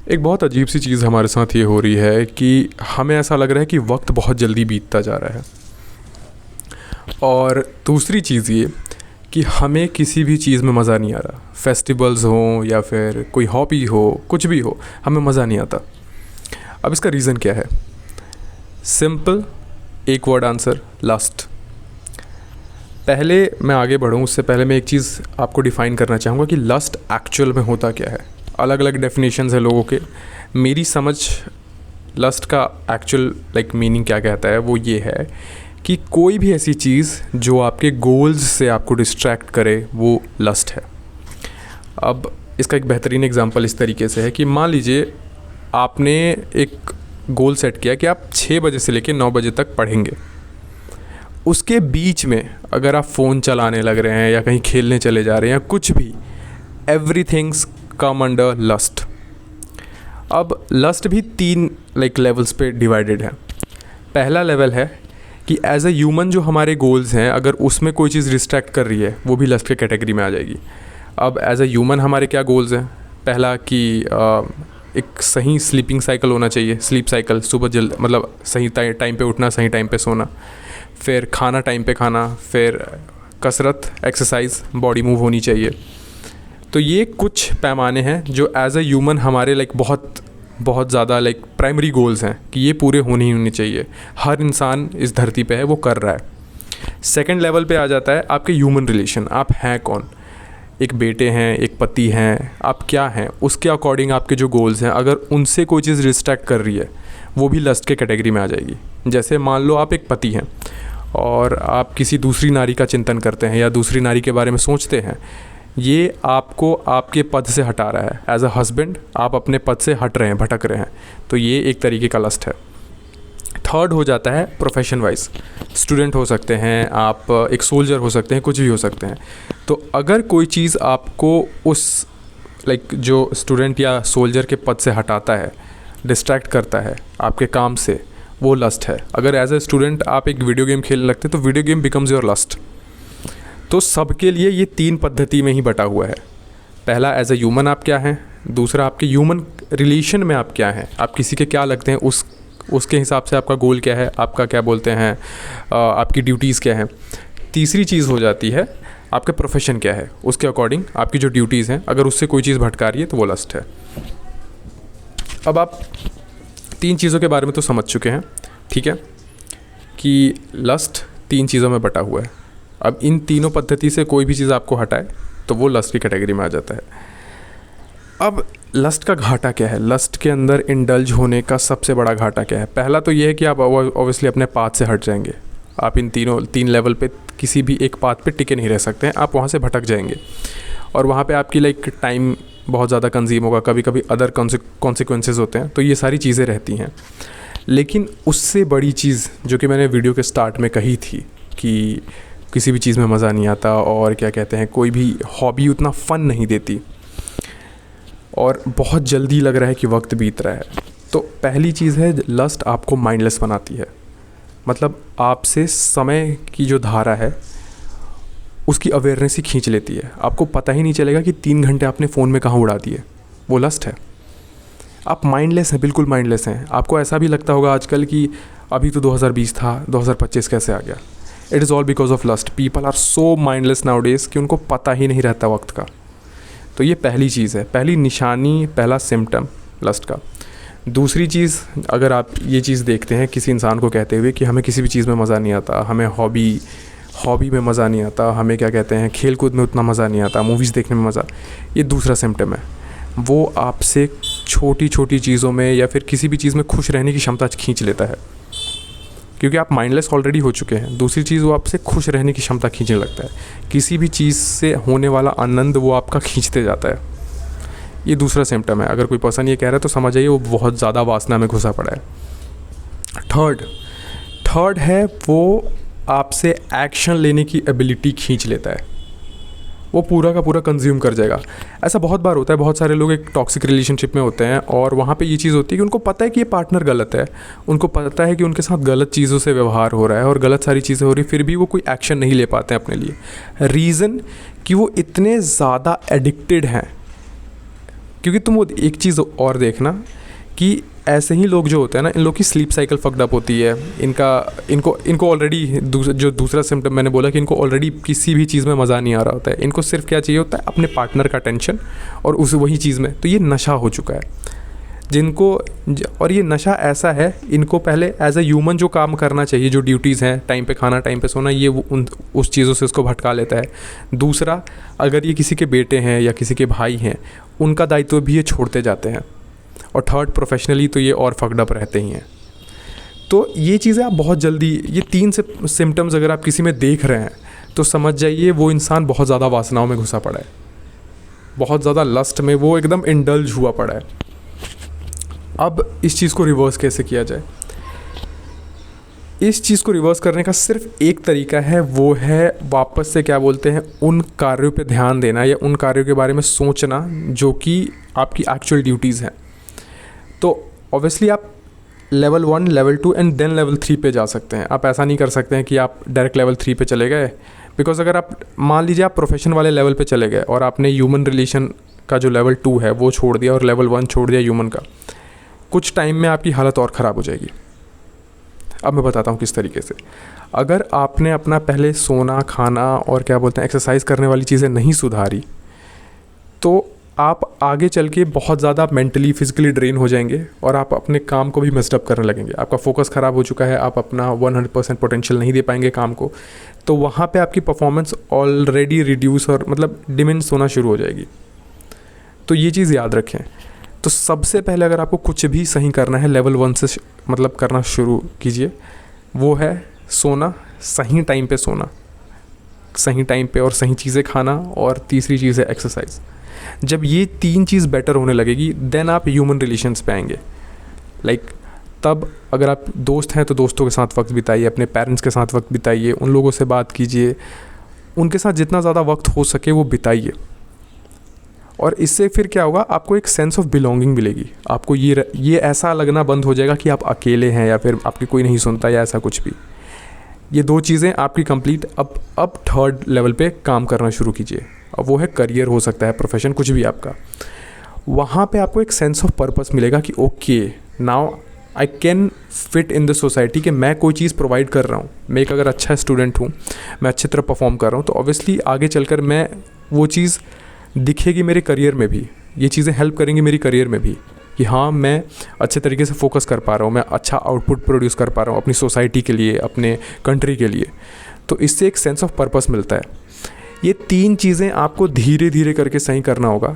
एक बहुत अजीब सी चीज़ हमारे साथ ये हो रही है कि हमें ऐसा लग रहा है कि वक्त बहुत जल्दी बीतता जा रहा है। और दूसरी चीज़ ये कि हमें किसी भी चीज़ में मज़ा नहीं आ रहा। फेस्टिवल्स हों या फिर कोई हॉबी हो, कुछ भी हो, हमें मज़ा नहीं आता। अब इसका रीज़न क्या है? सिंपल, एक वर्ड आंसर, लस्ट। पहले मैं आगे बढ़ूँ उससे पहले मैं एक चीज़ आपको डिफ़ाइन करना चाहूँगा कि लस्ट एक्चुअल में होता क्या है। अलग अलग डेफिनेशंस है लोगों के। मेरी समझ लस्ट का एक्चुअल मीनिंग क्या कहता है वो ये है कि कोई भी ऐसी चीज़ जो आपके गोल्स से आपको डिस्ट्रैक्ट करे वो लस्ट है। अब इसका एक बेहतरीन एग्जांपल इस तरीके से है कि मान लीजिए आपने एक गोल सेट किया कि आप 6 बजे से लेकर 9 बजे तक पढ़ेंगे। उसके बीच में अगर आप फ़ोन चलाने लग रहे हैं या कहीं खेलने चले जा रहे हैं या कुछ भी, एवरीथिंग्स कम अंडर लस्ट। अब लस्ट भी 3 लेवल्स पे डिवाइडेड है। पहला लेवल है कि एज अ ह्यूमन जो हमारे गोल्स हैं, अगर उसमें कोई चीज़ डिस्ट्रैक्ट कर रही है वो भी लस्ट के कैटेगरी में आ जाएगी। अब एज अ ह्यूमन हमारे क्या गोल्स हैं? पहला कि एक सही स्लीपिंग साइकिल होना चाहिए, स्लीप साइकिल, सुबह जल्द सही टाइम पे उठना, सही टाइम पे सोना, फिर खाना टाइम पे खाना, फिर कसरत, एक्सरसाइज, बॉडी मूव होनी चाहिए। तो ये कुछ पैमाने हैं जो एज अ ह्यूमन हमारे बहुत ज़्यादा प्राइमरी गोल्स हैं कि ये पूरे होने ही होने चाहिए। हर इंसान इस धरती पे है, वो कर रहा है। सेकंड लेवल पे आ जाता है आपके ह्यूमन रिलेशन। आप हैं कौन? एक बेटे हैं, एक पति हैं, आप क्या हैं? उसके अकॉर्डिंग आपके जो गोल्स हैं, अगर उनसे कोई चीज़ डिस्ट्रैक्ट कर रही है वो भी लस्ट के कैटेगरी में आ जाएगी। जैसे मान लो आप एक पति हैं और आप किसी दूसरी नारी का चिंतन करते हैं या दूसरी नारी के बारे में सोचते हैं, ये आपको आपके पद से हटा रहा है। एज अ हस्बैंड आप अपने पद से हट रहे हैं, भटक रहे हैं, तो ये एक तरीके का लस्ट है। थर्ड हो जाता है प्रोफेशन वाइज। स्टूडेंट हो सकते हैं आप, एक सोल्जर हो सकते हैं, कुछ भी हो सकते हैं। तो अगर कोई चीज़ आपको उस जो स्टूडेंट या सोल्जर के पद से हटाता है, डिस्ट्रैक्ट करता है आपके काम से, वो लस्ट है। अगर एज अ स्टूडेंट आप एक वीडियो गेम खेलने लगते हैं तो video game becomes your lust. तो सबके लिए ये 3 पद्धति में ही बटा हुआ है। पहला, एज अ ह्यूमन आप क्या हैं। दूसरा, आपके ह्यूमन रिलेशन में आप क्या हैं, आप किसी के क्या लगते हैं, उसके हिसाब से आपका गोल क्या है, आपका क्या बोलते हैं, आपकी ड्यूटीज़ क्या हैं। तीसरी चीज़ हो जाती है आपका प्रोफेशन क्या है, उसके अकॉर्डिंग आपकी जो ड्यूटीज़ हैं, अगर उससे कोई चीज़ भटका रही है तो वो लस्ट है। अब आप 3 चीज़ों के बारे में तो समझ चुके हैं, ठीक है, कि लस्ट 3 चीज़ों में बटा हुआ है। अब इन तीनों पद्धति से कोई भी चीज़ आपको हटाए तो वो लस्ट की कैटेगरी में आ जाता है। अब लस्ट का घाटा क्या है? लस्ट के अंदर इंडल्ज होने का सबसे बड़ा घाटा क्या है? पहला तो ये है कि आप ऑब्वियसली अपने पाथ से हट जाएंगे। आप इन 3 लेवल पे किसी भी एक पाथ पे टिके नहीं रह सकते हैं, आप वहाँ से भटक जाएंगे और वहाँ पे आपकी टाइम बहुत ज़्यादा कंज्यूम होगा, कभी कभी अदर कॉन्सिक्वेंसेस होते हैं, तो ये सारी चीज़ें रहती हैं। लेकिन उससे बड़ी चीज़ जो कि मैंने वीडियो के स्टार्ट में कही थी कि किसी भी चीज़ में मज़ा नहीं आता और क्या कहते हैं, कोई भी हॉबी उतना फ़न नहीं देती और बहुत जल्दी लग रहा है कि वक्त बीत रहा है। तो पहली चीज़ है, लस्ट आपको माइंडलेस बनाती है। मतलब आपसे समय की जो धारा है उसकी अवेयरनेस ही खींच लेती है। आपको पता ही नहीं चलेगा कि 3 घंटे आपने फ़ोन में कहाँ उड़ा दिए। वो लस्ट है। आप माइंडलेस हैं, बिल्कुल माइंडलेस हैं। आपको ऐसा भी लगता होगा आजकल कि अभी तो 2020 था, 2025 कैसे आ गया। It is all because of lust. People are so mindless nowadays कि उनको पता ही नहीं रहता वक्त का। तो ये पहली चीज़ है, पहली निशानी, पहला सिम्टम लस्ट का। दूसरी चीज़, अगर आप ये चीज़ देखते हैं किसी इंसान को कहते हुए कि हमें किसी भी चीज़ में मज़ा नहीं आता, हमें हॉबी में मज़ा नहीं आता, हमें क्या कहते हैं, खेल कूद में उतना मज़ा नहीं आता, मूवीज़ देखने में मज़ा, ये दूसरा सिम्टम है। वो आपसे छोटी छोटी चीज़ों में या फिर किसी भी चीज़ में खुश रहने की क्षमता खींच लेता है, क्योंकि आप माइंडलेस ऑलरेडी हो चुके हैं। दूसरी चीज़, वो आपसे खुश रहने की क्षमता खींचने लगता है। किसी भी चीज़ से होने वाला आनंद वो आपका खींचते जाता है। ये दूसरा सिम्टम है। अगर कोई पर्सन ये कह रहा है तो समझ जाइए वो बहुत ज़्यादा वासना में घुसा पड़ा है। थर्ड है, वो आपसे एक्शन लेने की एबिलिटी खींच लेता है। वो पूरा का पूरा कंज्यूम कर जाएगा। ऐसा बहुत बार होता है, बहुत सारे लोग एक टॉक्सिक रिलेशनशिप में होते हैं और वहाँ पे ये चीज़ होती है कि उनको पता है कि ये पार्टनर गलत है, उनको पता है कि उनके साथ गलत चीज़ों से व्यवहार हो रहा है और गलत सारी चीज़ें हो रही, फिर भी वो कोई एक्शन नहीं ले पाते हैं अपने लिए। रीज़न कि वो इतने ज़्यादा एडिक्टेड हैं क्योंकि तुम वो एक चीज़ और देखना कि ऐसे ही लोग जो होते हैं ना, इन लोग की स्लीप साइकिल फक्ड अप होती है। इनको ऑलरेडी जो दूसरा सिम्टम मैंने बोला कि इनको ऑलरेडी किसी भी चीज़ में मज़ा नहीं आ रहा होता है, इनको सिर्फ क्या चाहिए होता है, अपने पार्टनर का टेंशन और उस वही चीज़ में। तो ये नशा हो चुका है जिनको, और ये नशा ऐसा है, इनको पहले एज ए ह्यूमन जो काम करना चाहिए, जो ड्यूटीज़ हैं, टाइम पे खाना, टाइम पे सोना, ये उस चीज़ों से उसको भटका लेता है। दूसरा, अगर ये किसी के बेटे हैं या किसी के भाई हैं, उनका दायित्व भी ये छोड़ते जाते हैं। और थर्ड, प्रोफेशनली तो ये और फक्ड अप रहते ही हैं। तो ये चीज़ें आप बहुत जल्दी, ये 3 से सिम्टम्स अगर आप किसी में देख रहे हैं तो समझ जाइए वो इंसान बहुत ज़्यादा वासनाओं में घुसा पड़ा है, बहुत ज़्यादा लस्ट में वो एकदम इंडल्ज हुआ पड़ा है। अब इस चीज़ को रिवर्स कैसे किया जाए? इस चीज़ को रिवर्स करने का सिर्फ एक तरीका है, वो है वापस से क्या बोलते हैं, उन कार्यों पे ध्यान देना या उन कार्यों के बारे में सोचना जो कि आपकी एक्चुअल ड्यूटीज़ हैं। तो ऑब्वियसली आप level 1, level 2 and then level 3 पे जा सकते हैं। आप ऐसा नहीं कर सकते हैं कि आप डायरेक्ट लेवल 3 पे चले गए, बिकॉज अगर आप मान लीजिए आप प्रोफेशन वाले लेवल पे चले गए और आपने ह्यूमन रिलेशन का जो लेवल 2 है वो छोड़ दिया और लेवल 1 छोड़ दिया ह्यूमन का, कुछ टाइम में आपकी हालत और ख़राब हो जाएगी। अब मैं बताता हूँ किस तरीके से। अगर आपने अपना पहले सोना, खाना और क्या बोलते हैं एक्सरसाइज करने वाली चीज़ें नहीं सुधारी, तो आप आगे चल के बहुत ज़्यादा मेंटली, फिजिकली ड्रेन हो जाएंगे और आप अपने काम को भी मिसअप करने लगेंगे। आपका फोकस ख़राब हो चुका है, आप अपना 100% पोटेंशियल नहीं दे पाएंगे काम को, तो वहाँ पे आपकी परफॉर्मेंस ऑलरेडी रिड्यूस और मतलब डिमिनिश होना शुरू हो जाएगी। तो ये चीज़ याद रखें। तो सबसे पहले अगर आपको कुछ भी सही करना है, लेवल 1 से मतलब करना शुरू कीजिए, वो है सोना, सही टाइम पे सोना, सही टाइम पे और सही चीज़ें खाना, और तीसरी चीज़ है एक्सरसाइज। जब ये 3 चीज़ बेटर होने लगेगी, देन आप ह्यूमन रिलेशंस पे आएंगे। तब अगर आप दोस्त हैं तो दोस्तों के साथ वक्त बिताइए, अपने पेरेंट्स के साथ वक्त बिताइए, उन लोगों से बात कीजिए, उनके साथ जितना ज़्यादा वक्त हो सके वो बिताइए। और इससे फिर क्या होगा, आपको एक सेंस ऑफ बिलोंगिंग मिलेगी। आपको ये ऐसा लगना बंद हो जाएगा कि आप अकेले हैं या फिर आपकी कोई नहीं सुनता या ऐसा कुछ भी। ये 2 चीज़ें आपकी कंप्लीट। अब थर्ड लेवल पे काम करना शुरू कीजिए। अब वो है करियर, हो सकता है प्रोफेशन, कुछ भी आपका। वहाँ पे आपको एक सेंस ऑफ पर्पस मिलेगा कि okay, now I can fit in the society, कि मैं कोई चीज़ प्रोवाइड कर रहा हूँ, मैं एक अगर अच्छा स्टूडेंट हूँ, मैं अच्छी तरह परफॉर्म कर रहा हूँ, तो ऑब्वियसली आगे चलकर मैं वो चीज़ दिखेगी मेरे करियर में भी। ये चीज़ें हेल्प करेंगी मेरी करियर में भी कि हाँ, मैं अच्छे तरीके से फोकस कर पा रहा हूँ, मैं अच्छा आउटपुट प्रोड्यूस कर पा रहा हूँ अपनी सोसाइटी के लिए, अपने कंट्री के लिए। तो इससे एक सेंस ऑफ पर्पस मिलता है। ये 3 चीज़ें आपको धीरे धीरे करके सही करना होगा।